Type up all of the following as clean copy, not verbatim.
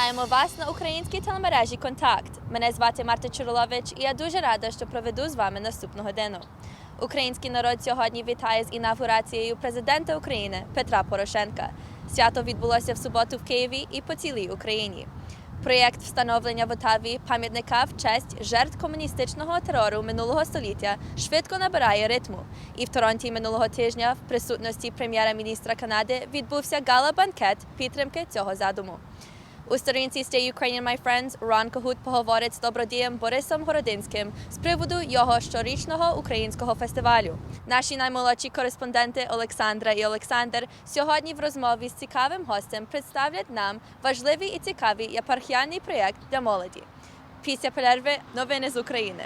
Вітаємо вас на українській телемережі «Контакт». Мене звати Марта Czurylowicz і я дуже рада, що проведу з вами наступну годину. Український народ сьогодні вітає з інавгурацією президента України Петра Порошенка. Свято відбулося в суботу в Києві і по цілій Україні. Проєкт встановлення в Отаві пам'ятника в честь жертв комуністичного терору минулого століття швидко набирає ритму. І в Торонті минулого тижня в присутності прем'єра-міністра Канади відбувся гала-банкет підтримки цього задуму. У сторінці Stay Ukrainian, My Friends Рон Когут поговорить з добродієм Борисом Городинським з приводу його щорічного українського фестивалю. Наші наймолодші кореспонденти Александра і Олександр сьогодні в розмові з цікавим гостем представлять нам важливий і цікавий єпархіальний проєкт для молоді. Після перерви новини з України.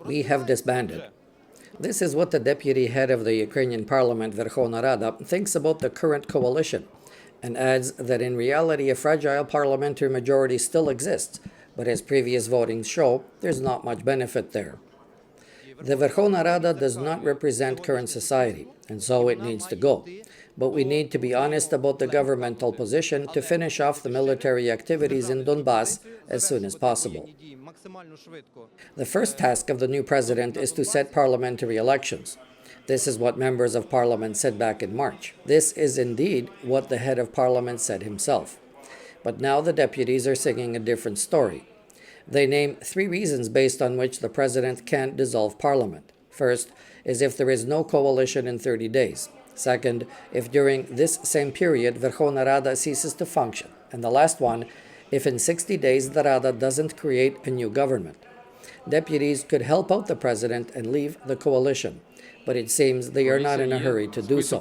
We have disbanded. This is what the deputy head of the Ukrainian parliament, Verkhovna Rada, thinks about the current coalition, and adds that in reality a fragile parliamentary majority still exists, but as previous votings show, there's not much benefit there. The Verkhovna Rada does not represent current society, and so it needs to go. But we need to be honest about the governmental position to finish off the military activities in Donbass as soon as possible. The first task of the new president is to set parliamentary elections. This is what members of parliament said back in March. This is indeed what the head of parliament said himself. But now the deputies are singing a different story. They name 3 reasons based on which the president can't dissolve parliament. First is if there is no coalition in 30 days. Second, if during this same period Verkhovna Rada ceases to function. And the last one, if in 60 days the Rada doesn't create a new government. Deputies could help out the president and leave the coalition, but it seems they are not in a hurry to do so.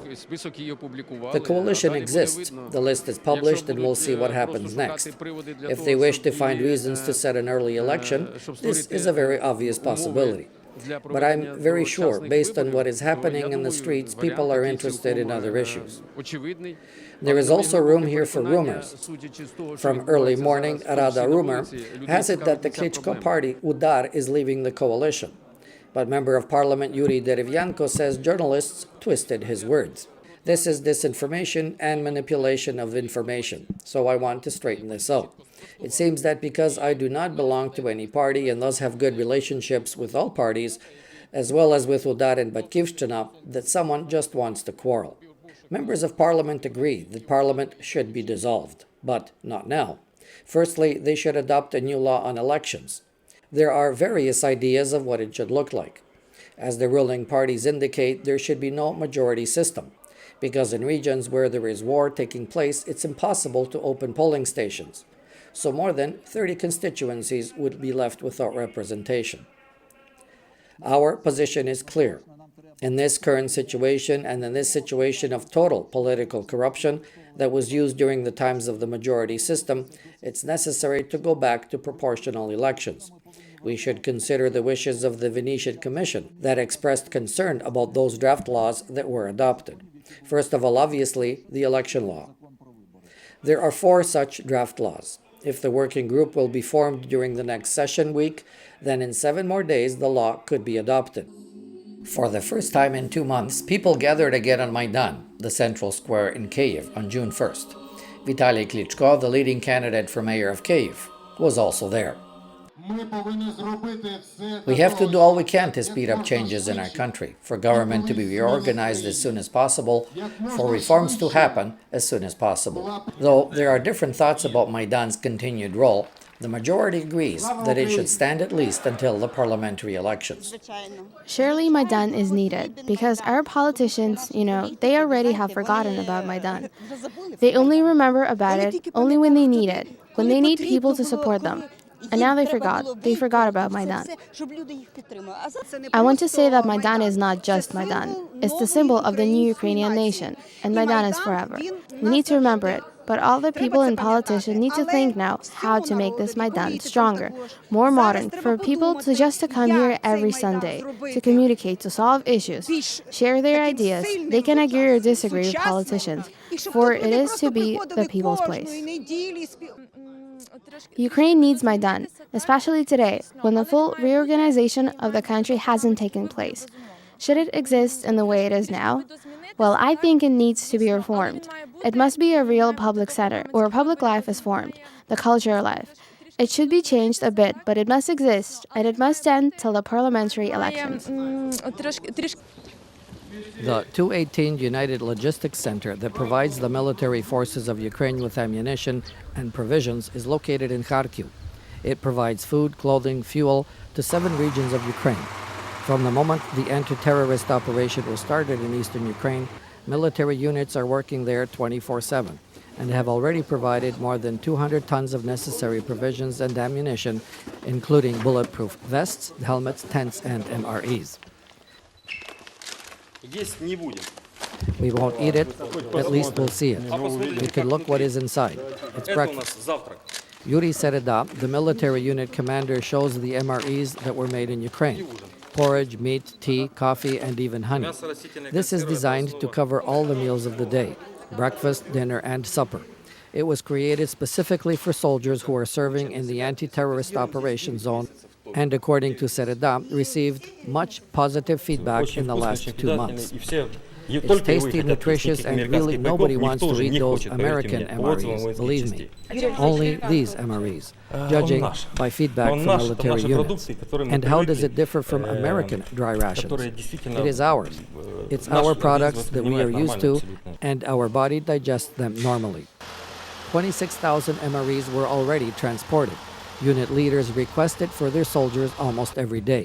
The coalition exists, the list is published, and we'll see what happens next. If they wish to find reasons to set an early election, this is a very obvious possibility. But I'm very sure, based on what is happening in the streets, people are interested in other issues. There is also room here for rumors. From early morning, a Rada rumor has it that the Klitschko party, Udar, is leaving the coalition. But Member of Parliament Yuri Derevyanko says journalists twisted his words. This is disinformation and manipulation of information, so I want to straighten this out. It seems that because I do not belong to any party and thus have good relationships with all parties, as well as with Udar and Batkivshchina, that someone just wants to quarrel. Members of Parliament agree that Parliament should be dissolved, but not now. Firstly, they should adopt a new law on elections. There are various ideas of what it should look like. As the ruling parties indicate, there should be no majority system, because in regions where there is war taking place, it's impossible to open polling stations. So more than 30 constituencies would be left without representation. Our position is clear. In this current situation and in this situation of total political corruption that was used during the times of the majority system, it's necessary to go back to proportional elections. We should consider the wishes of the Venetian Commission that expressed concern about those draft laws that were adopted. First of all, obviously, the election law. There are 4 such draft laws. If the working group will be formed during the next session week, then in 7 more days the law could be adopted. For the first time in 2 months, people gathered again on Maidan, the central square in Kyiv, on June 1st. Vitaly Klitschko, the leading candidate for mayor of Kyiv, was also there. We have to do all we can to speed up changes in our country, for government to be reorganized as soon as possible, for reforms to happen as soon as possible. Though there are different thoughts about Maidan's continued role, the majority agrees that it should stand at least until the parliamentary elections. Surely Maidan is needed, because our politicians, they already have forgotten about Maidan. They only remember about it only when they need it, when they need people to support them. And now they forgot about Maidan. I want to say that Maidan is not just Maidan. It's the symbol of the new Ukrainian nation, and Maidan is forever. We need to remember it, But all the people and politicians need to think now how to make this Maidan stronger, more modern, for people to just to come here every Sunday, to communicate, to solve issues, share their ideas. They can agree or disagree with politicians, for it is to be the people's place. Ukraine needs Maidan, especially today, when the full reorganization of the country hasn't taken place. Should it exist in the way it is now? Well, I think it needs to be reformed. It must be a real public center, where public life is formed, the cultural life. It should be changed a bit, but it must exist, and it must end till the parliamentary elections. The 218 United Logistics Center that provides the military forces of Ukraine with ammunition and provisions is located in Kharkiv. It provides food, clothing, fuel to 7 regions of Ukraine. From the moment the anti-terrorist operation was started in eastern Ukraine, military units are working there 24/7 and have already provided more than 200 tons of necessary provisions and ammunition, including bulletproof vests, helmets, tents, and MREs. We won't eat it, at least we'll see it. We can look what is inside. It's breakfast. Jurij Klufas, the military unit commander, shows the MREs that were made in Ukraine. Porridge, meat, tea, coffee, and even honey. This is designed to cover all the meals of the day, breakfast, dinner, and supper. It was created specifically for soldiers who are serving in the anti-terrorist operation zone and, according to Sereda, received much positive feedback in the last 2 months. It's tasty, nutritious, and really nobody wants to eat those American MREs, believe me. Only these MREs, judging by feedback from military units. And how does it differ from American dry rations? It is ours. It's our products that we are used to, and our body digests them normally. 26,000 MREs were already transported. Unit leaders request it for their soldiers almost every day.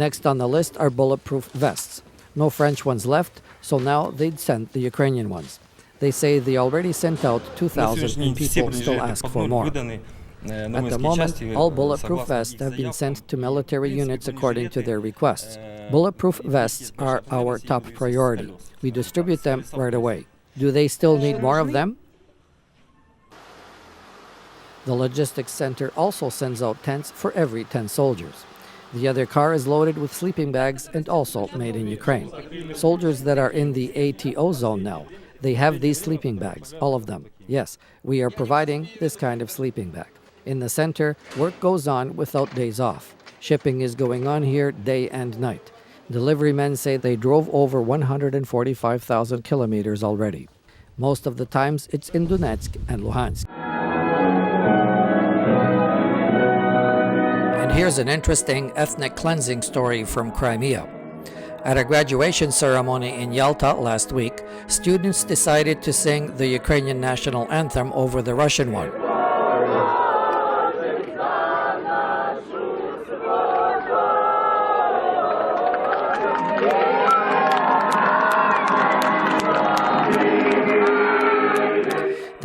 Next on the list are bulletproof vests. No French ones left, so now they'd send the Ukrainian ones. They say they already sent out 2,000 and people still ask for more. At the moment, all bulletproof vests have been sent to military units according to their requests. Bulletproof vests are our top priority. We distribute them right away. Do they still need more of them? The logistics center also sends out tents for every 10 soldiers. The other car is loaded with sleeping bags and also made in Ukraine. Soldiers that are in the ATO zone now, they have these sleeping bags, all of them. Yes, we are providing this kind of sleeping bag. In the center, work goes on without days off. Shipping is going on here day and night. Delivery men say they drove over 145,000 kilometers already. Most of the times, it's in Donetsk and Luhansk. And here's an interesting ethnic cleansing story from Crimea. At a graduation ceremony in Yalta last week, students decided to sing the Ukrainian national anthem over the Russian one.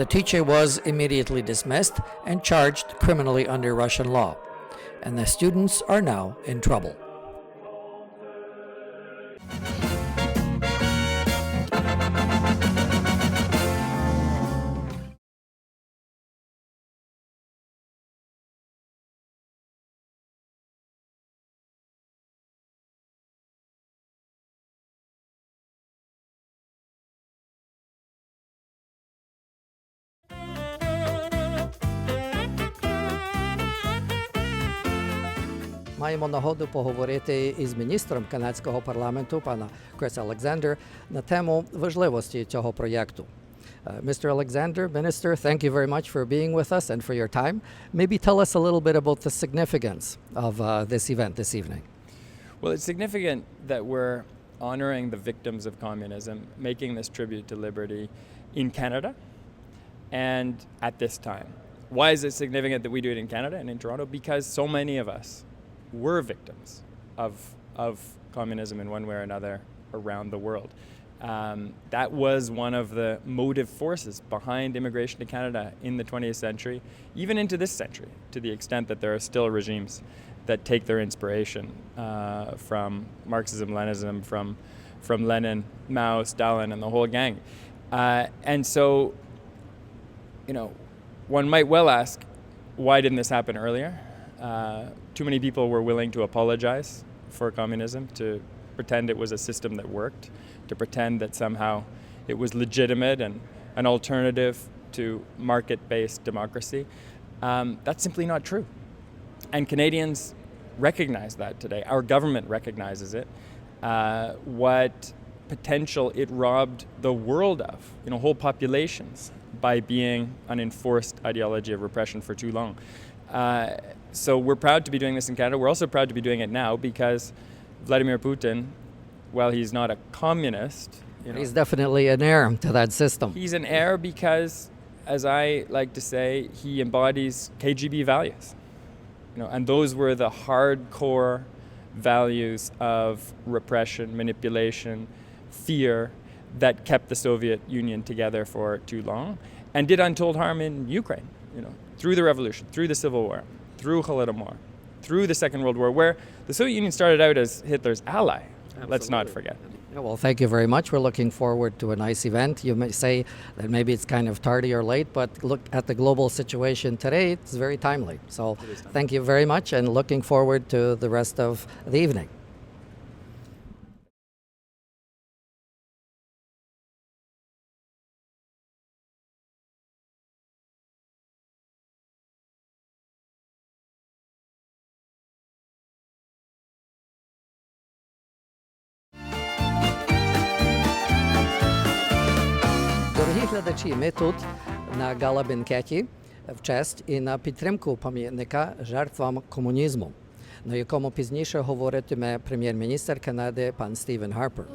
The teacher was immediately dismissed and charged criminally under Russian law. And the students are now in trouble. Маємо нагоду поговорити із міністром канадського парламенту, пана Криса Alexandra, на тему важливості цього проєкту. Mr. Alexander, Minister, thank you very much for being with us and for your time. Maybe tell us a little bit about the significance of this event this evening. Well, it's significant that we're honoring the victims of communism, making this tribute to liberty in Canada and at this time. Why is it significant that we do it in Canada and in Toronto? Because so many of us were victims of communism in one way or another around the world. That was one of the motive forces behind immigration to Canada in the 20th century, even into this century, to the extent that there are still regimes that take their inspiration from Marxism, Leninism, from Lenin, Mao, Stalin, and the whole gang. And so one might well ask, why didn't this happen earlier? Too many people were willing to apologize for communism, to pretend it was a system that worked, to pretend that somehow it was legitimate and an alternative to market-based democracy. That's simply not true. And Canadians recognize that today. Our government recognizes it. What potential it robbed the world of, whole populations, by being an enforced ideology of repression for too long. So we're proud to be doing this in Canada. We're also proud to be doing it now because Vladimir Putin, while he's not a communist, He's definitely an heir to that system. He's an heir because, as I like to say, he embodies KGB values. And those were the hardcore values of repression, manipulation, fear that kept the Soviet Union together for too long and did untold harm in Ukraine, through the revolution, through the Civil War, through Holodomor, through the Second World War, where the Soviet Union started out as Hitler's ally. Absolutely. Let's not forget. Well, thank you very much. We're looking forward to a nice event. You may say that maybe it's kind of tardy or late, but look at the global situation today, it's very timely. So thank you very much and looking forward to the rest of the evening. Дорогі глядачі, ми тут на гала-бенкеті в честь і на підтримку пам'ятника жертвам комунізму, на якому пізніше говоритиме прем'єр-міністр Канади пан Стівен Харпер.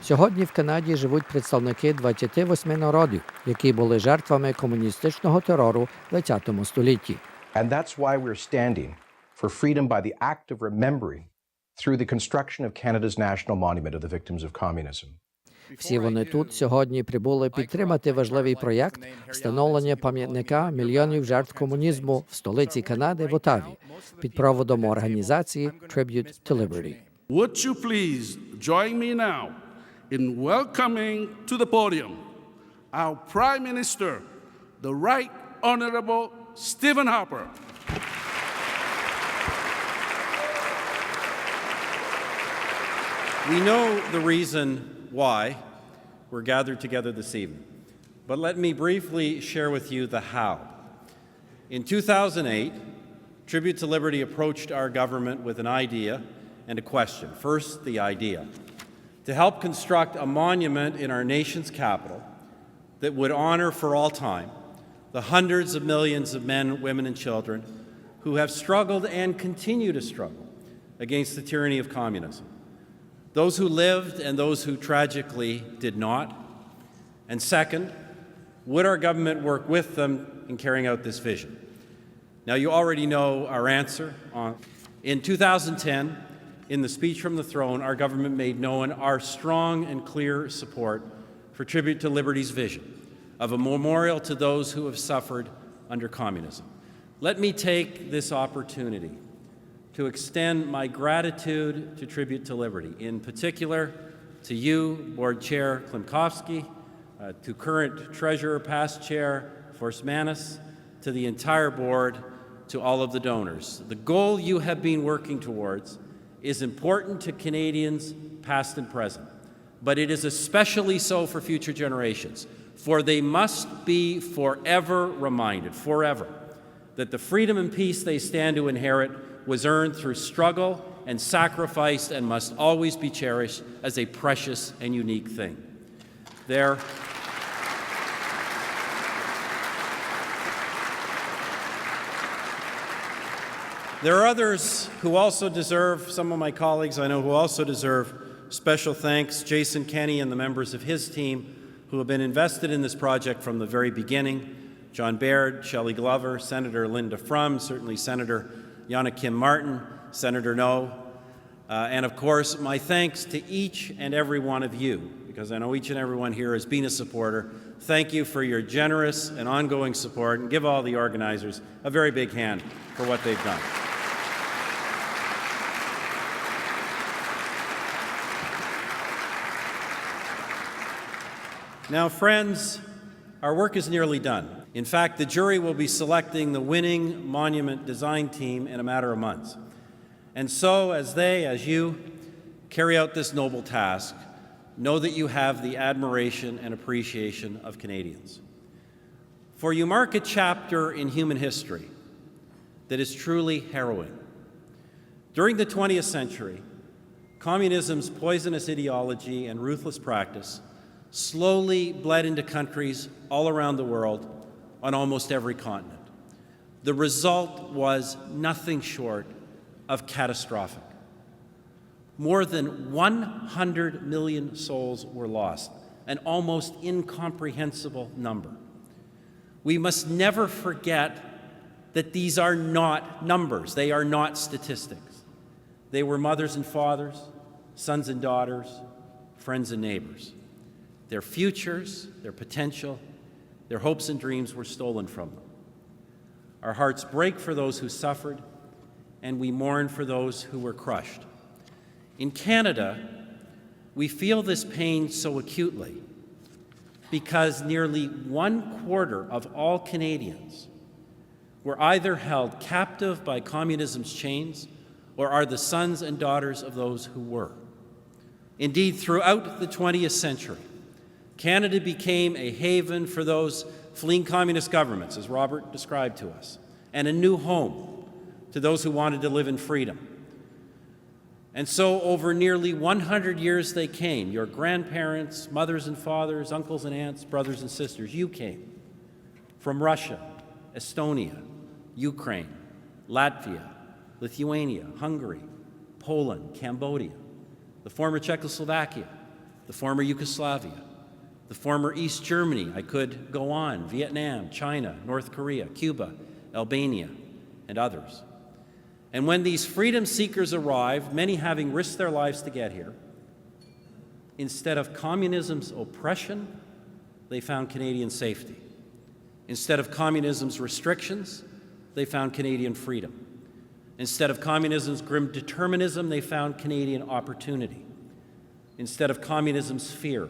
Сьогодні в Канаді живуть представники 28 народів, які були жертвами комуністичного терору в ХХ столітті. And that's why we're standing for freedom by the act of remembering through the construction of Canada's national monument of the victims of communism. Всі вони тут сьогодні прибули підтримати важливий проєкт встановлення пам'ятника мільйонів жертв комунізму в столиці Канади в Отаві під проводом організації Tribute to Liberty. Would you please join me now in welcoming to the podium our Prime Minister, the Right Honourable Stephen Harper. We know the reason why we're gathered together this evening, but let me briefly share with you the how. In 2008, Tribute to Liberty approached our government with an idea and a question. First, the idea: to help construct a monument in our nation's capital that would honor for all time the hundreds of millions of men, women, and children who have struggled and continue to struggle against the tyranny of communism. Those who lived and those who tragically did not. And second, would our government work with them in carrying out this vision? Now, you already know our answer. In 2010, in the speech from the throne, our government made known our strong and clear support for Tribute to Liberty's vision of a memorial to those who have suffered under communism. Let me take this opportunity to extend my gratitude to Tribute to Liberty, in particular to you, Board Chair Klimkovsky, to current Treasurer, past Chair Forsmanis, to the entire board, to all of the donors. The goal you have been working towards is important to Canadians past and present, but it is especially so for future generations, for they must be forever reminded, forever, that the freedom and peace they stand to inherit was earned through struggle and sacrifice and must always be cherished as a precious and unique thing. There are others who also deserve, some of my colleagues I know who also deserve special thanks. Jason Kenney and the members of his team who have been invested in this project from the very beginning. John Baird, Shelley Glover, Senator Linda Frum, certainly Senator Yana Kim Martin, Senator No, And of course, my thanks to each and every one of you, because I know each and every one here has been a supporter. Thank you for your generous and ongoing support, and give all the organizers a very big hand for what they've done. Now, friends, our work is nearly done. In fact, the jury will be selecting the winning monument design team in a matter of months. And so, as you carry out this noble task, know that you have the admiration and appreciation of Canadians. For you mark a chapter in human history that is truly harrowing. During the 20th century, communism's poisonous ideology and ruthless practice slowly bled into countries all around the world on almost every continent. The result was nothing short of catastrophic. More than 100 million souls were lost, an almost incomprehensible number. We must never forget that these are not numbers. They are not statistics. They were mothers and fathers, sons and daughters, friends and neighbors. Their futures, their potential, their hopes and dreams were stolen from them. Our hearts break for those who suffered, and we mourn for those who were crushed. In Canada, we feel this pain so acutely because nearly 1/4 of all Canadians were either held captive by communism's chains or are the sons and daughters of those who were. Indeed, throughout the 20th century, Canada became a haven for those fleeing communist governments, as Robert described to us, and a new home to those who wanted to live in freedom. And so over nearly 100 years they came. Your grandparents, mothers and fathers, uncles and aunts, brothers and sisters, you came from Russia, Estonia, Ukraine, Latvia, Lithuania, Hungary, Poland, Cambodia, the former Czechoslovakia, the former Yugoslavia, the former East Germany, I could go on, Vietnam, China, North Korea, Cuba, Albania, and others. And when these freedom seekers arrived, many having risked their lives to get here, instead of communism's oppression, they found Canadian safety. Instead of communism's restrictions, they found Canadian freedom. Instead of communism's grim determinism, they found Canadian opportunity. Instead of communism's fear,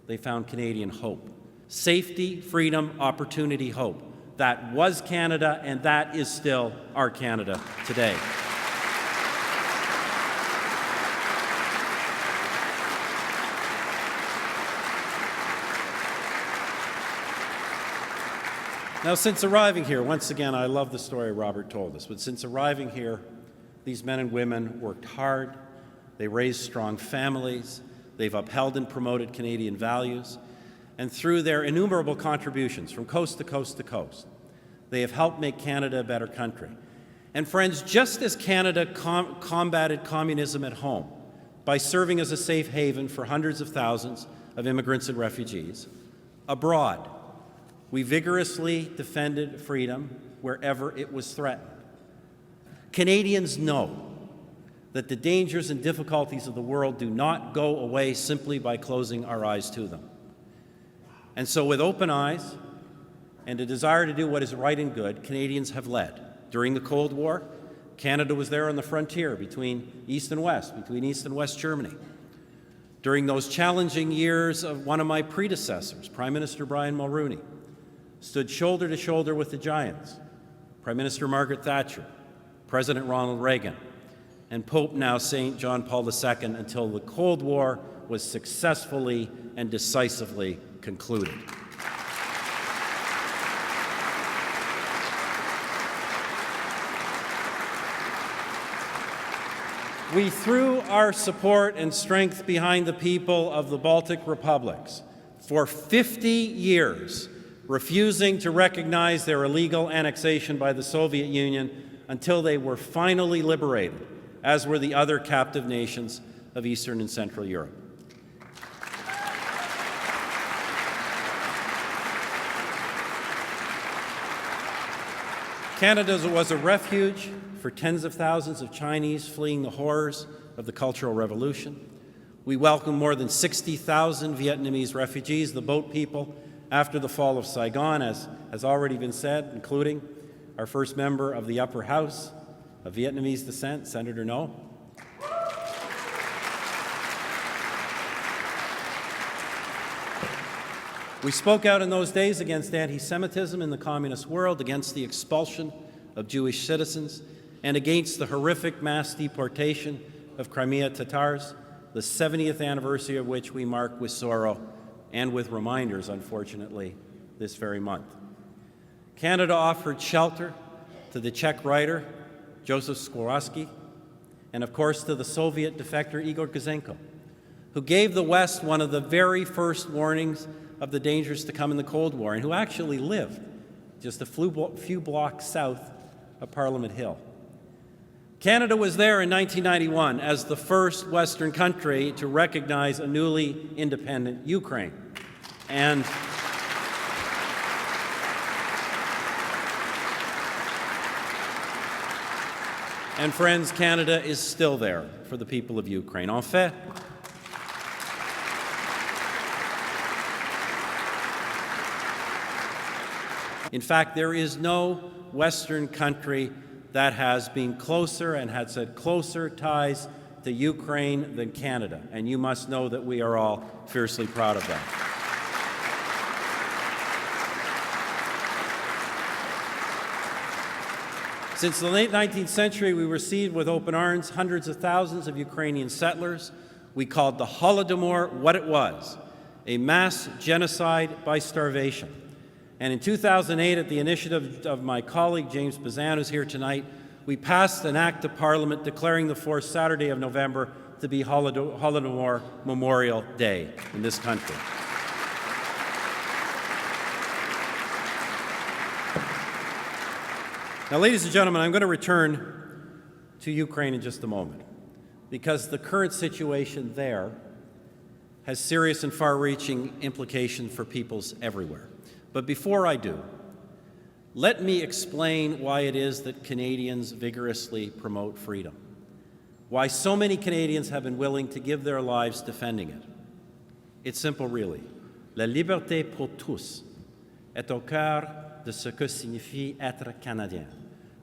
they found Canadian hope. Safety, freedom, opportunity, hope. That was Canada, and that is still our Canada today. Now, since arriving here, once again, I love the story Robert told us, but since arriving here, these men and women worked hard, they raised strong families, they've upheld and promoted Canadian values, and through their innumerable contributions from coast to coast to coast, they have helped make Canada a better country. And friends, just as Canada combated communism at home by serving as a safe haven for hundreds of thousands of immigrants and refugees, abroad, we vigorously defended freedom wherever it was threatened. Canadians know that the dangers and difficulties of the world do not go away simply by closing our eyes to them. And so with open eyes and a desire to do what is right and good, Canadians have led. During the Cold War, Canada was there on the frontier between East and West, between East and West Germany. During those challenging years of one of my predecessors, Prime Minister Brian Mulroney, stood shoulder to shoulder with the giants, Prime Minister Margaret Thatcher, President Ronald Reagan, and Pope now St. John Paul II until the Cold War was successfully and decisively concluded. We threw our support and strength behind the people of the Baltic republics for 50 years, refusing to recognize their illegal annexation by the Soviet Union until they were finally liberated, as were the other captive nations of Eastern and Central Europe. Canada was a refuge for tens of thousands of Chinese fleeing the horrors of the Cultural Revolution. We welcomed more than 60,000 Vietnamese refugees, the boat people, after the fall of Saigon, as has already been said, including our first member of the upper house of Vietnamese descent, Senator No. We spoke out in those days against anti-Semitism in the communist world, against the expulsion of Jewish citizens, and against the horrific mass deportation of Crimea Tatars, the 70th anniversary of which we mark with sorrow and with reminders, unfortunately, this very month. Canada offered shelter to the Czech writer Joseph Skorowski, and of course to the Soviet defector Igor Gouzenko, who gave the West one of the very first warnings of the dangers to come in the Cold War, and who actually lived just a few blocks south of Parliament Hill. Canada was there in 1991 as the first Western country to recognize a newly independent Ukraine. And friends, Canada is still there for the people of Ukraine. En fait, in fact, there is no Western country that has been closer and has had closer ties to Ukraine than Canada. And you must know that we are all fiercely proud of that. Since the late 19th century, we received with open arms hundreds of thousands of Ukrainian settlers. We called the Holodomor what it was, a mass genocide by starvation. And in 2008, at the initiative of my colleague James Bazan, who's here tonight, we passed an act of Parliament declaring the fourth Saturday of November to be Holodomor Memorial Day in this country. Now, ladies and gentlemen, I'm going to return to Ukraine in just a moment, because the current situation there has serious and far-reaching implications for peoples everywhere. But before I do, let me explain why it is that Canadians vigorously promote freedom, why so many Canadians have been willing to give their lives defending it. It's simple, really. La liberté pour tous est au cœur de ce que signifie être Canadien.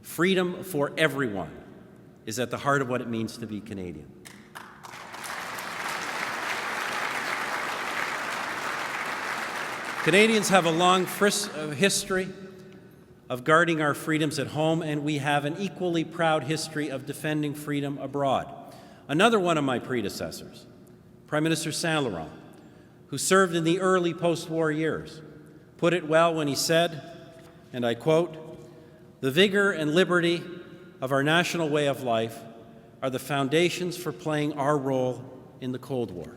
Freedom for everyone is at the heart of what it means to be Canadian. Canadians have a long history of guarding our freedoms at home, and we have an equally proud history of defending freedom abroad. Another one of my predecessors, Prime Minister Saint-Laurent, who served in the early post-war years, put it well when he said, and I quote, "The vigor and liberty of our national way of life are the foundations for playing our role in the Cold War."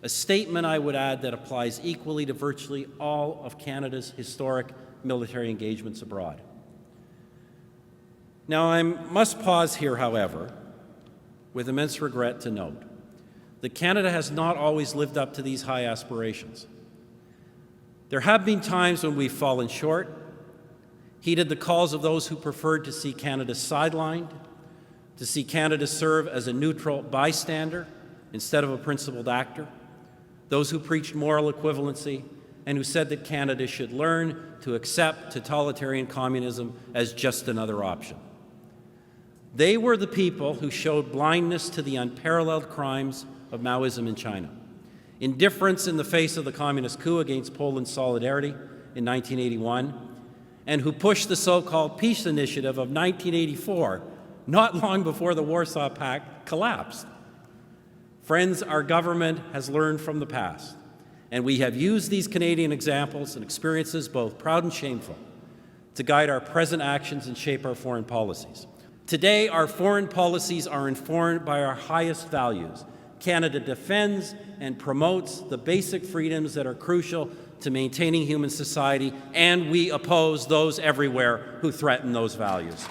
A statement, I would add, that applies equally to virtually all of Canada's historic military engagements abroad. Now, I must pause here, however, with immense regret to note that Canada has not always lived up to these high aspirations. There have been times when we've fallen short, heeded the calls of those who preferred to see Canada sidelined, to see Canada serve as a neutral bystander instead of a principled actor, those who preached moral equivalency and who said that Canada should learn to accept totalitarian communism as just another option. They were the people who showed blindness to the unparalleled crimes of Maoism in China, indifference in the face of the communist coup against Poland's solidarity in 1981, and who pushed the so-called peace initiative of 1984, not long before the Warsaw Pact collapsed. Friends, our government has learned from the past, and we have used these Canadian examples and experiences, both proud and shameful, to guide our present actions and shape our foreign policies. Today, our foreign policies are informed by our highest values. Canada defends and promotes the basic freedoms that are crucial to maintaining human society, and we oppose those everywhere who threaten those values.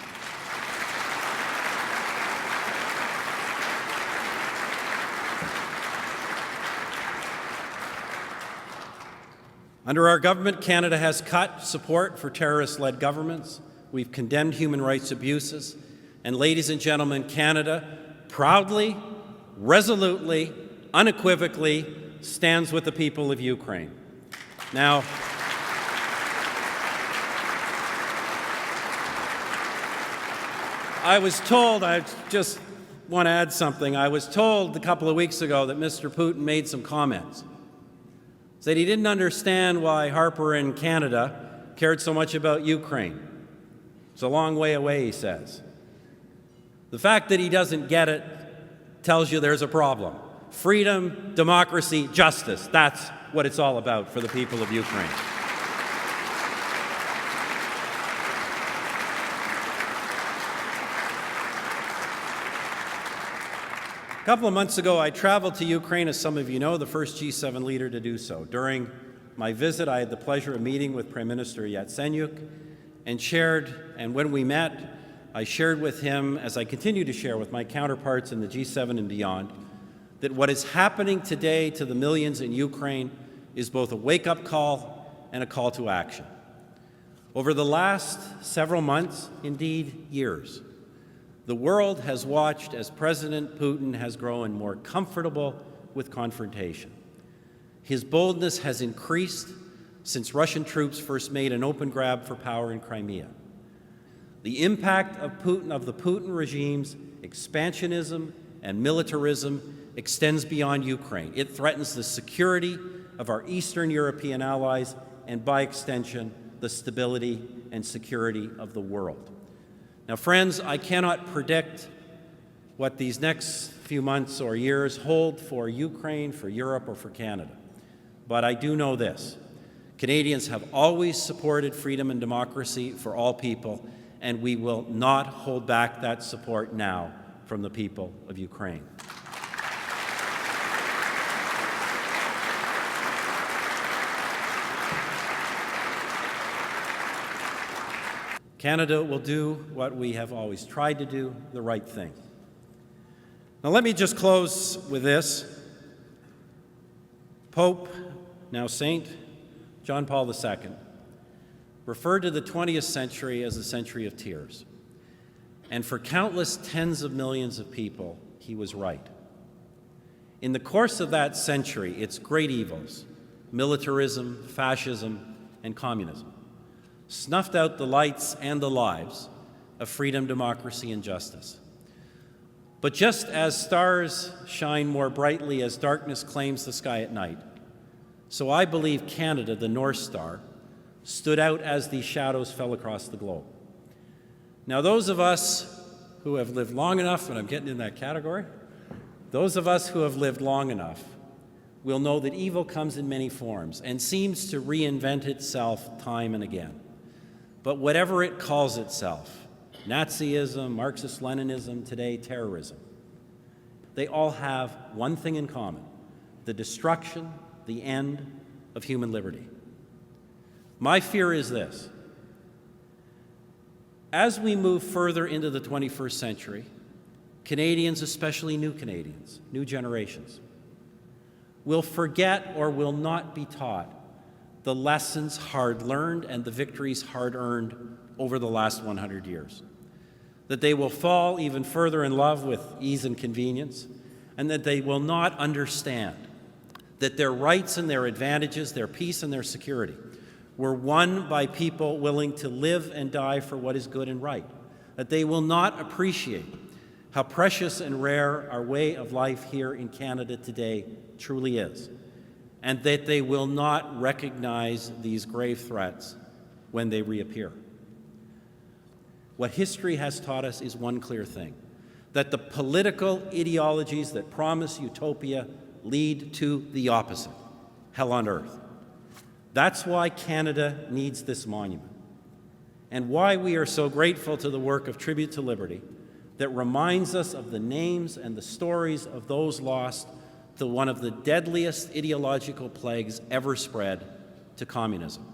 Under our government, Canada has cut support for terrorist-led governments. We've condemned human rights abuses. And ladies and gentlemen, Canada proudly resolutely, unequivocally stands with the people of Ukraine. Now, I was told, I just want to add something. I was told a couple of weeks ago that Mr. Putin made some comments. Said he didn't understand why Harper in Canada cared so much about Ukraine. It's a long way away, he says. The fact that he doesn't get it tells you there's a problem. Freedom, democracy, justice, that's what it's all about for the people of Ukraine. A couple of months ago, I traveled to Ukraine, as some of you know, the first G7 leader to do so. During my visit, I had the pleasure of meeting with Prime Minister Yatsenyuk and when we met, I shared with him, as I continue to share with my counterparts in the G7 and beyond, that what is happening today to the millions in Ukraine is both a wake-up call and a call to action. Over the last several months, indeed years, the world has watched as President Putin has grown more comfortable with confrontation. His boldness has increased since Russian troops first made an open grab for power in Crimea. The impact of the Putin regime's expansionism and militarism extends beyond Ukraine. It threatens the security of our Eastern European allies and, by extension, the stability and security of the world. Now, friends, I cannot predict what these next few months or years hold for Ukraine, for Europe, or for Canada. But I do know this. Canadians have always supported freedom and democracy for all people, and we will not hold back that support now from the people of Ukraine. Canada will do what we have always tried to do, the right thing. Now let me just close with this. Pope, now Saint, John Paul II, referred to the 20th century as a century of tears. And for countless tens of millions of people, he was right. In the course of that century, its great evils, militarism, fascism, and communism, snuffed out the lights and the lives of freedom, democracy, and justice. But just as stars shine more brightly as darkness claims the sky at night, so I believe Canada, the North Star, stood out as these shadows fell across the globe. Now, those of us who have lived long enough, and I'm getting in that category, those of us who have lived long enough will know that evil comes in many forms and seems to reinvent itself time and again. But whatever it calls itself, Nazism, Marxist-Leninism, today terrorism, they all have one thing in common: the destruction, the end of human liberty. My fear is this: as we move further into the 21st century, Canadians, especially new Canadians, new generations, will forget or will not be taught the lessons hard learned and the victories hard earned over the last 100 years. That they will fall even further in love with ease and convenience, and that they will not understand that their rights and their advantages, their peace and their security, were won by people willing to live and die for what is good and right. That they will not appreciate how precious and rare our way of life here in Canada today truly is, and that they will not recognize these grave threats when they reappear. What history has taught us is one clear thing: that the political ideologies that promise utopia lead to the opposite, hell on earth. That's why Canada needs this monument, and why we are so grateful to the work of Tribute to Liberty that reminds us of the names and the stories of those lost to one of the deadliest ideological plagues ever spread, to communism.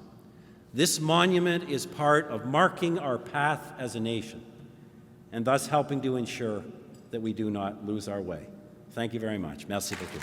This monument is part of marking our path as a nation, and thus helping to ensure that we do not lose our way. Thank you very much. Merci beaucoup.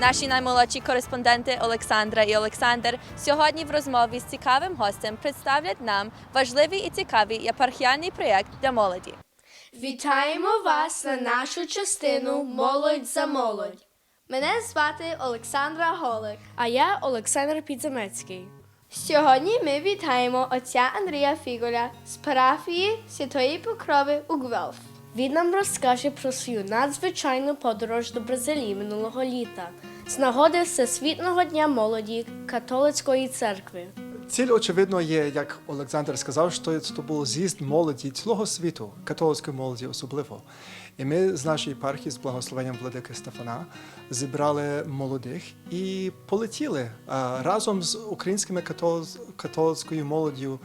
Наші наймолодші кореспонденти Олександра і Олександр сьогодні в розмові з цікавим гостем представлять нам важливий і цікавий єпархіальний проєкт для молоді. Вітаємо вас на нашу частину «Молодь за молодь». Мене звати Олександра Holyk. А я Олександр Підзамецький. Сьогодні ми вітаємо отця Андрія Фіголя з парафії Святої Покрови у Гвелф. Він нам розкаже про свою надзвичайну подорож до Бразилії минулого літа з нагоди Всесвітнього дня молоді католицької церкви. Ціль, очевидно, є, як Олександр сказав, що це був з'їзд молоді цілого світу, католицької молоді особливо. І ми з нашої єпархії, з благословенням владики Стефана, зібрали молодих і полетіли разом з українськими католицькою молоддю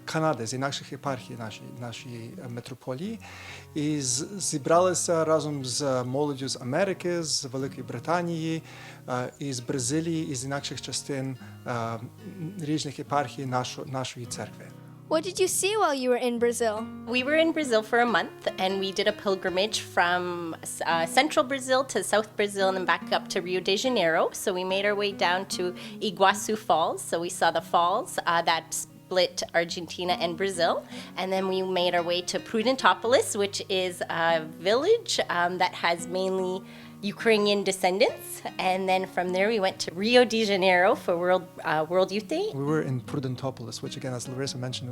Канади, з інакших єпархій нашої митрополії. І зібралися разом з молоддю з Америки, з Великої Британії, із Бразилії, із інакших частин різних єпархій нашої церкви. What did you see while you were in Brazil? We were in Brazil for a month, and we did a pilgrimage from central Brazil to South Brazil and then back up to Rio de Janeiro. So we made our way down to Iguaçu Falls. So we saw the falls that split Argentina and Brazil. And then we made our way to Prudentopolis, which is a village that has mainly Ukrainian descendants, and then from there we went to Rio de Janeiro for World Youth Day. We were in Prudentopolis, which again, as Larissa mentioned,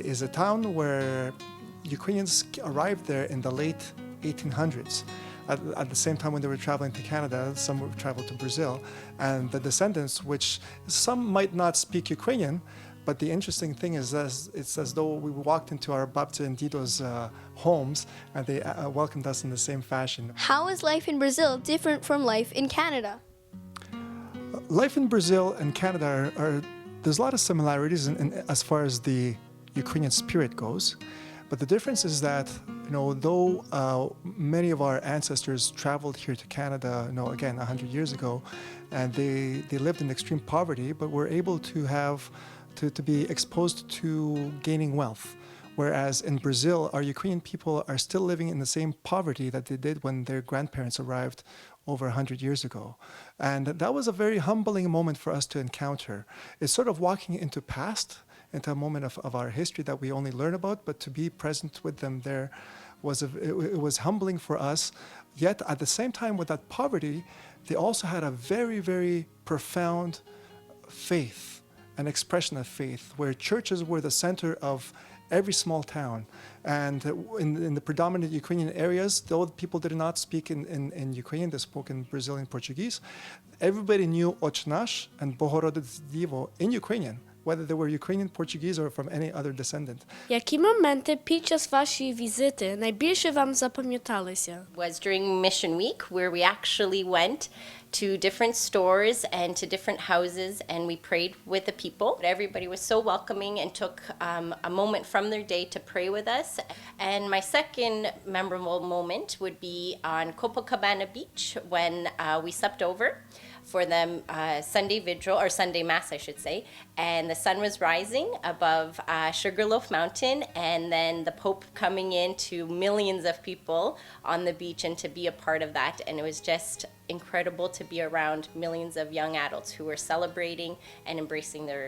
is a town where Ukrainians arrived there in the late 1800s. At the same time when they were traveling to Canada, some would travel to Brazil, and the descendants, which some might not speak Ukrainian, but the interesting thing is that it's as though we walked into our Babcia and Dido's homes, and they welcomed us in the same fashion. How is life in Brazil different from life in Canada? Life in Brazil and Canada there's a lot of similarities as far as the Ukrainian spirit goes, but the difference is that, though many of our ancestors traveled here to Canada, again 100 years ago, and they lived in extreme poverty, but were able to be exposed to gaining wealth. Whereas in Brazil, our Ukrainian people are still living in the same poverty that they did when their grandparents arrived over 100 years ago. And that was a very humbling moment for us to encounter. It's sort of walking into a moment of our history that we only learn about, but to be present with them there it was humbling for us. Yet at the same time with that poverty, they also had a very, very profound faith, an expression of faith, where churches were the center of every small town. And in the predominant Ukrainian areas, though people did not speak in Ukrainian, they spoke in Brazilian Portuguese, everybody knew Отче наш and Богородице Діво in Ukrainian, whether they were Ukrainian, Portuguese, or from any other descendant. Які моменти під час вашої візити найбільше вам запам'яталися? Was during Mission Week, where we actually went to different stores and to different houses, and we prayed with the people. Everybody was so welcoming and took a moment from their day to pray with us. And my second memorable moment would be on Copacabana Beach when we slept over for the Sunday vigil, or Sunday Mass, I should say, and the sun was rising above Sugarloaf Mountain, and then the Pope coming in to millions of people on the beach and to be a part of that. And it was just incredible to be around millions of young adults who were celebrating and embracing their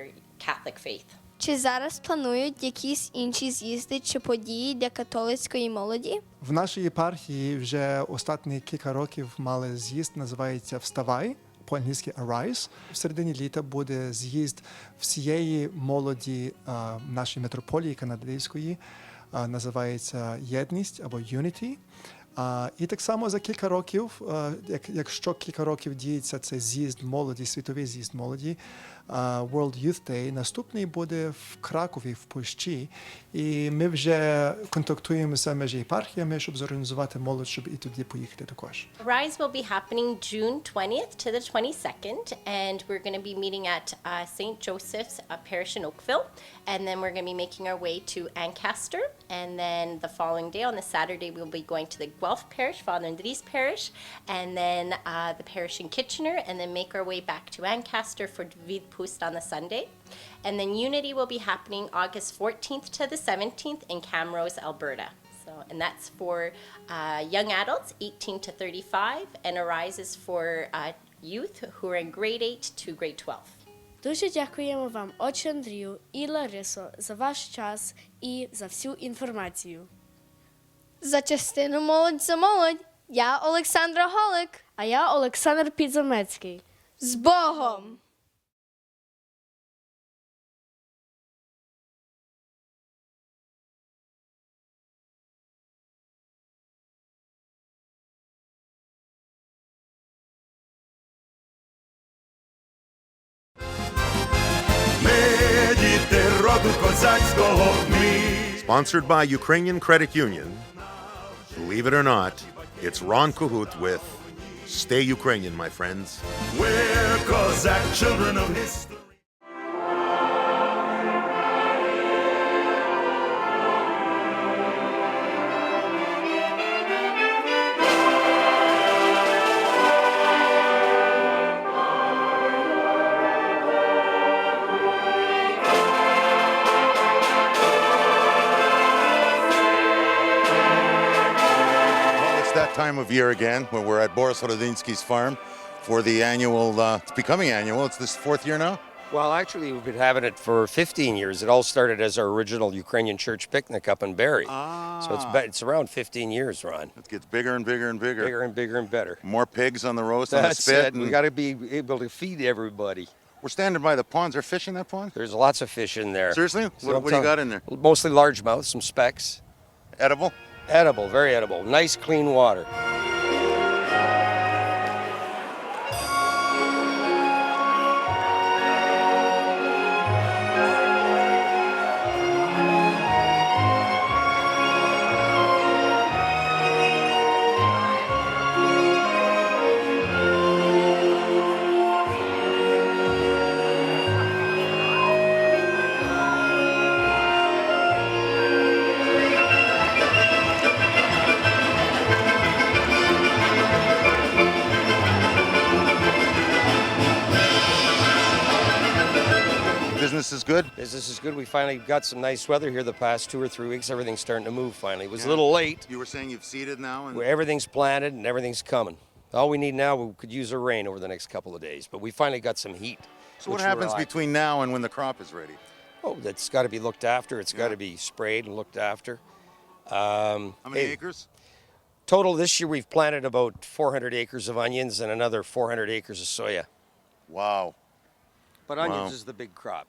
Catholic faith. Чи зараз планують якісь інші з'їзди чи події для католицької молоді? В нашій єпархії вже останні кілька років мали з'їзд, називається «Вставай», по-англійськи «Arise». В середині літа буде з'їзд всієї молоді нашої митрополії канадської, називається «Єдність» або «Unity». І так само за кілька років, якщо кілька років діється цей з'їзд молоді, світовий з'їзд молоді, World Youth Day, наступний буде в Кракові, в Польщі. І ми вже контактуємося між єпархіями, щоб зорганізувати молодь, щоб і туди поїхати також. Rise will be happening June 20th to the 22nd, and we're going to be meeting at St. Joseph's Parish in Oakville, and then we're going to be making our way to Ancaster, and then the following day, on the Saturday, we'll be going to the Guelph Parish, Father Andres Parish, and then the parish in Kitchener, and then make our way back to Ancaster for David Pust on the Sunday. And then Unity will be happening August 14th to the 17th in Camrose, Alberta. So and that's for young adults 18 to 35 and arises for youth who are in grade 8 to grade 12. Дуже дякуємо вам, отче Андрію і Ларисо, за ваш час і за всю інформацію. За частину «Молодь за молодь» я Олександра Holyk. А я Олександр Пidzamecky. З Богом! Sponsored by Ukrainian Credit Union. Believe it or not, it's Ron Kohut with Stay Ukrainian, my friends. We're Cossack children of history. Time of year again when we're at Boris Horodinski's farm for the annual, it's becoming annual, it's this 4th year now? Well, actually, we've been having it for 15 years. It all started as our original Ukrainian church picnic up in Barrie. So it's around 15 years, Ron. It gets bigger and bigger and bigger. Bigger and bigger and better. More pigs on the roast, on the That's spit. it. We got to be able to feed everybody. We're standing by the ponds. Are fish in that pond? There's lots of fish in there. Seriously? What do you got in there? Mostly largemouth, some specks. Edible? Edible, very edible. Nice, clean water. Business is good? Business is good. We finally got some nice weather here the past 2 or 3 weeks. Everything's starting to move finally. It was a little late. You were saying you've seeded now? Where everything's planted and everything's coming. All we need now, we could use a rain over the next couple of days, but we finally got some heat. So what happens between now and when the crop is ready? Oh, that's got to be looked after. It's got to be sprayed and looked after. How many acres? Total this year we've planted about 400 acres of onions and another 400 acres of soya. Wow. But onions is the big crop.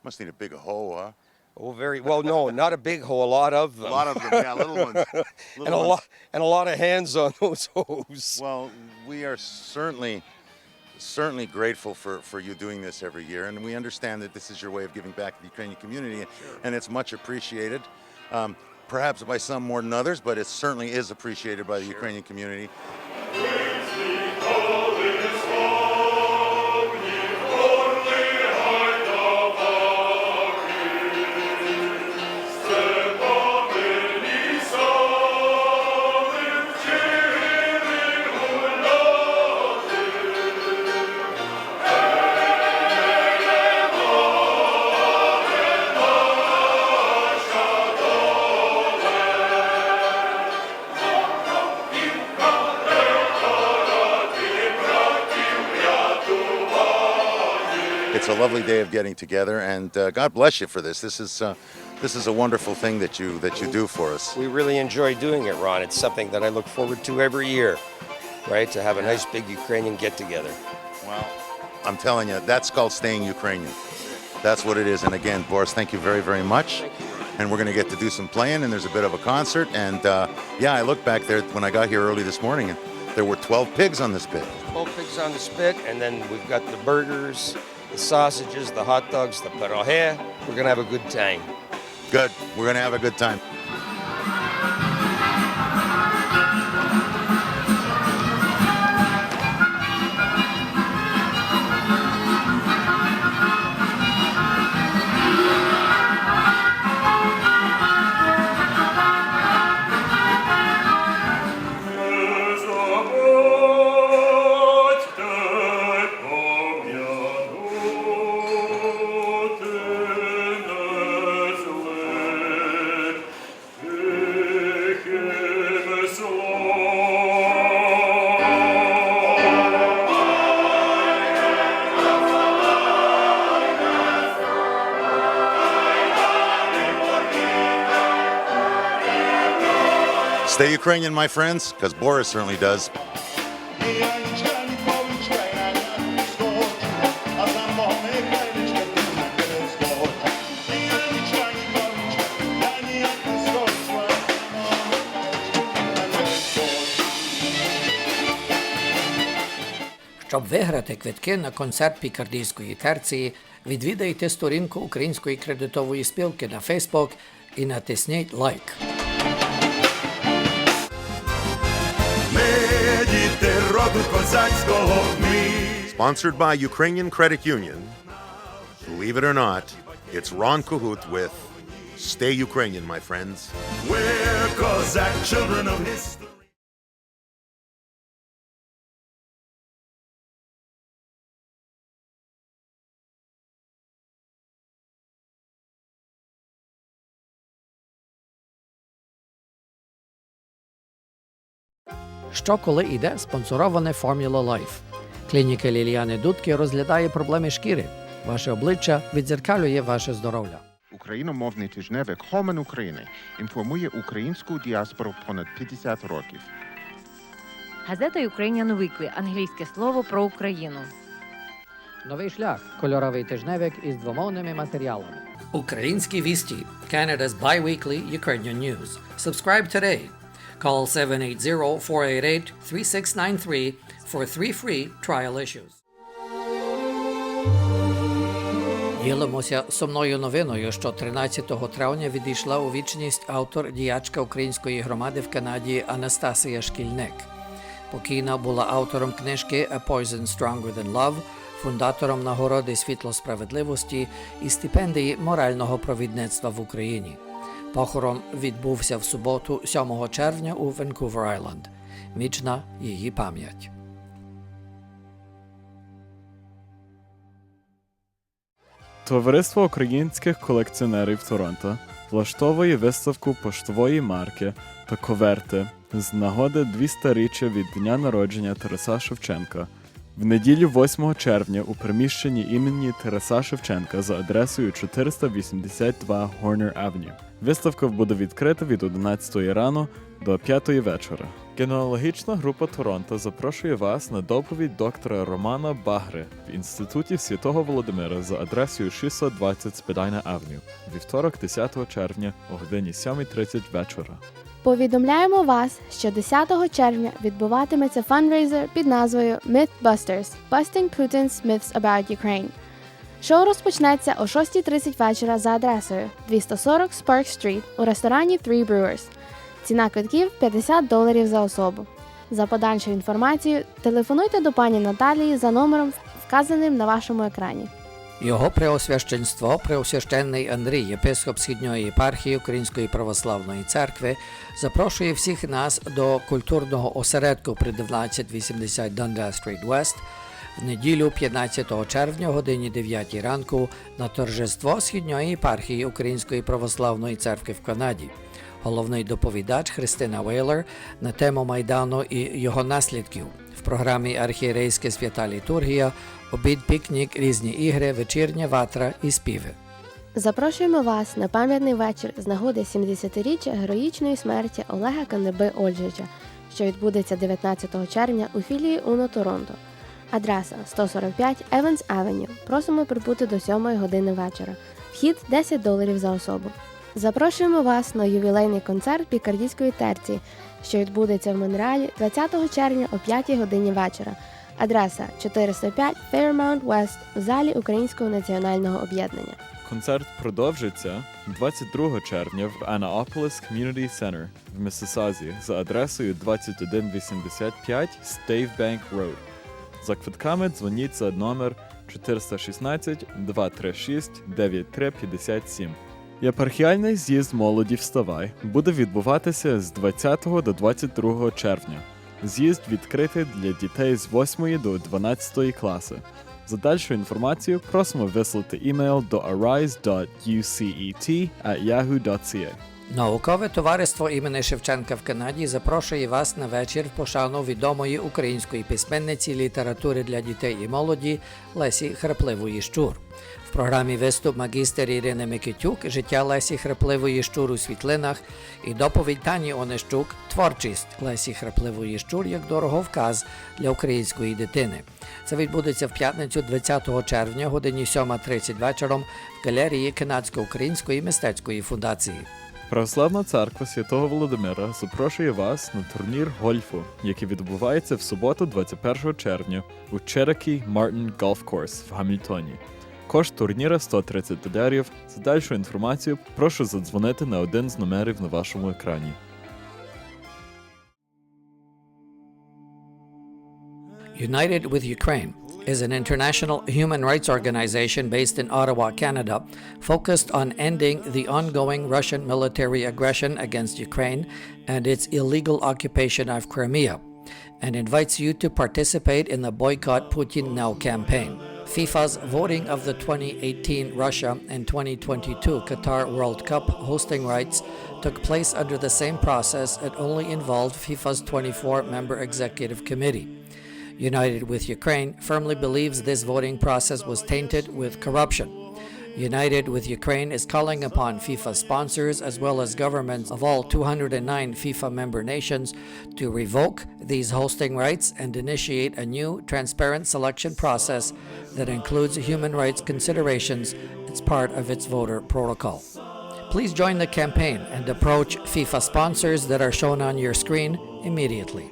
Must need a big hoe, huh? Oh, very well. No, not a big hoe. A lot of them. A lot of them, yeah, little ones. And a lot of hands on those hoes. Well, we are certainly grateful for you doing this every year, and we understand that this is your way of giving back to the Ukrainian community, and it's much appreciated. Perhaps by some more than others, but it certainly is appreciated by the Ukrainian community. It's a lovely day of getting together, and God bless you for this. This is a wonderful thing that you do for us. We really enjoy doing it, Ron. It's something that I look forward to every year, right? To have a nice big Ukrainian get-together. Well, I'm telling you, that's called staying Ukrainian. That's what it is. And again, Boris, thank you very, very much. And we're going to get to do some playing, and there's a bit of a concert. And yeah, I looked back there when I got here early this morning, and there were 12 pigs on the spit. 12 pigs on the spit, and then we've got the burgers, the sausages, the hot dogs, the pierogi. We're going to have a good time. Good. We're going to have a good time. Stay Ukrainian, my friends, because Boris certainly does. Щоб виграти квитки на концерт пікардійської терції, відвідайте сторінку Української кредитової спілки на Facebook і натисніть лайк. Ми діти роду козацького, Sponsored by Ukrainian Credit Union. Believe it or not, it's Ron Kahut with Stay Ukrainian, my friends. We're Cossack children of history. Що коли йде спонсороване Formula Life? Клініка Ліліани Дудки розглядає проблеми шкіри. Ваше обличчя віддзеркалює ваше здоров'я. Україномовний тижневик «Хомен України» інформує українську діаспору понад 50 років. Газета Ukrainian Weekly – англійське слово про Україну. Новий шлях – кольоровий тижневик із двомовними матеріалами. Українські вісті – Canada's bi-weekly Ukrainian news. Subscribe today. Call 780-488-3693 for 3 free trial issues. Ділимося сумною новиною, що 13 травня відійшла у вічність автор-діячка української громади в Канаді Анастасія Шкільник. Покійна була автором книжки «A Poison Stronger Than Love», фундатором нагороди «Світло справедливості» і стипендії морального провідництва в Україні. Похорон відбувся в суботу, 7 червня у Ванкувер-Айленд. Вічна її пам'ять. Товариство українських колекціонерів Торонто влаштовує виставку поштової марки та коверти з нагоди 200-річчя від дня народження Тараса Шевченка. В неділю 8 червня у приміщенні імені Тараса Шевченка за адресою 482 Horner Avenue. Виставка буде відкрита від 11 рано до 5 вечора. Генеалогічна група Торонто запрошує вас на доповідь доктора Романа Багри в Інституті Святого Володимира за адресою 620 Spadina Avenue. Вівторок, 10 червня о годині 7:30 вечора. Повідомляємо вас, що 10 червня відбуватиметься фандрейзер під назвою Mythbusters – Busting Putin's Myths About Ukraine. Шоу розпочнеться о 6:30 вечора за адресою 240 Spark Street у ресторані Three Brewers. Ціна квитків $50 за особу. За подальшу інформацію телефонуйте до пані Наталії за номером, вказаним на вашому екрані. Його преосвященство, преосвященний Андрій, єпископ Східної єпархії Української православної церкви, запрошує всіх нас до культурного осередку при 1280 Dundas Street West в неділю 15 червня о годині 9 ранку на торжество Східної єпархії Української православної церкви в Канаді. Головний доповідач Христина Вейлер на тему Майдану і його наслідків. В програмі архієрейська свята літургія, обід, пікнік, різні ігри, вечірня ватра і співи. Запрошуємо вас на пам'ятний вечір з нагоди 70-річчя героїчної смерті Олега Канеби-Ольжича, що відбудеться 19 червня у філії УНО Торонто. Адреса 145 Evans Avenue. Просимо прибути до 7 години вечора. Вхід $10 за особу. Запрошуємо вас на ювілейний концерт пікардійської терції, що відбудеться в Монреалі 20 червня о 5 годині вечора. Адреса 405 Fairmount West в залі Українського національного об'єднання. Концерт продовжиться 22 червня в Annapolis Community Center в Миссисазі за адресою 2185 Stavebank Road. За квитками дзвоніть за номер 416-236-9357. Єпархіальний з'їзд молоді «Вставай» буде відбуватися з 20 до 22 червня. З'їзд відкритий для дітей з 8 до 12 класи. За дальшу інформацію просимо вислати імейл до arise.ucet@yahoo.ca. Наукове товариство імені Шевченка в Канаді запрошує вас на вечір в пошану відомої української письменниці літератури для дітей і молоді Лесі Храпливої-Щур. В програмі виступ магістр Ірини Микитюк «Життя Лесі Храпливої-Щур у світлинах» і доповідь Тані Онищук «Творчість Лесі Храпливої-Щур як дороговказ для української дитини». Це відбудеться в п'ятницю 20 червня, годині 7:30 вечором в галереї Канадсько-Української мистецької фундації. Православна церква Святого Володимира запрошує вас на турнір гольфу, який відбувається в суботу 21 червня у Cherokee Martin Golf Course в Гамільтоні. Кошт турніра $130. За дальшу інформацію прошу задзвонити на один з номерів на вашому екрані. United with Ukraine is an international human rights organization based in Ottawa, Canada, focused on ending the ongoing Russian military aggression against Ukraine and its illegal occupation of Crimea, and invites you to participate in the Boycott Putin Now campaign. FIFA's voting of the 2018 Russia and 2022 Qatar World Cup hosting rights took place under the same process and only involved FIFA's 24-member executive committee. United with Ukraine firmly believes this voting process was tainted with corruption. United with Ukraine is calling upon FIFA sponsors as well as governments of all 209 FIFA member nations to revoke these hosting rights and initiate a new, transparent selection process that includes human rights considerations as part of its voter protocol. Please join the campaign and approach FIFA sponsors that are shown on your screen immediately.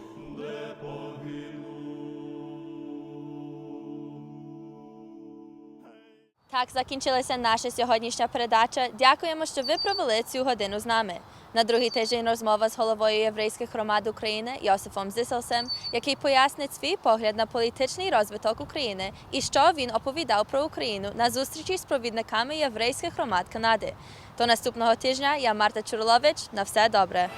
Так закінчилася наша сьогоднішня передача. Дякуємо, що ви провели цю годину з нами. На другий тиждень розмова з головою єврейських громад України Йосифом Зисселсем, який пояснить свій погляд на політичний розвиток України і що він оповідав про Україну на зустрічі з провідниками єврейських громад Канади. До наступного тижня я Марта Czurylowicz. На все добре.